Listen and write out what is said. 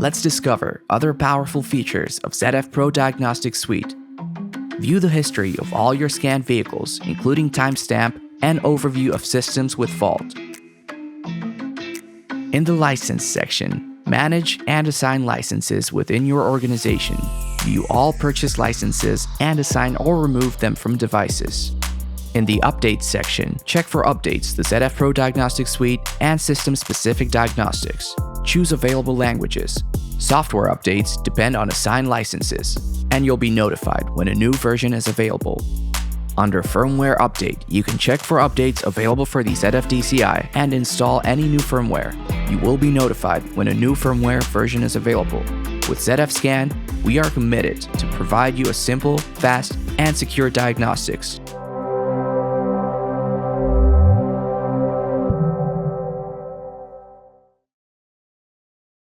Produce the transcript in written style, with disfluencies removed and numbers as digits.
let's discover other powerful features of ZF Pro Diagnostic Suite. View the history of all your scanned vehicles, including timestamp and overview of systems with fault. In the License section, manage and assign licenses within your organization. View all purchased licenses and assign or remove them from devices. In the Updates section, check for updates to ZF Pro Diagnostic Suite and system-specific diagnostics. Choose available languages. Software updates depend on assigned licenses, and you'll be notified when a new version is available. Under Firmware Update, you can check for updates available for the ZF DCI and install any new firmware. You will be notified when a new firmware version is available. With ZF Scan, we are committed to provide you a simple, fast, and secure diagnostics.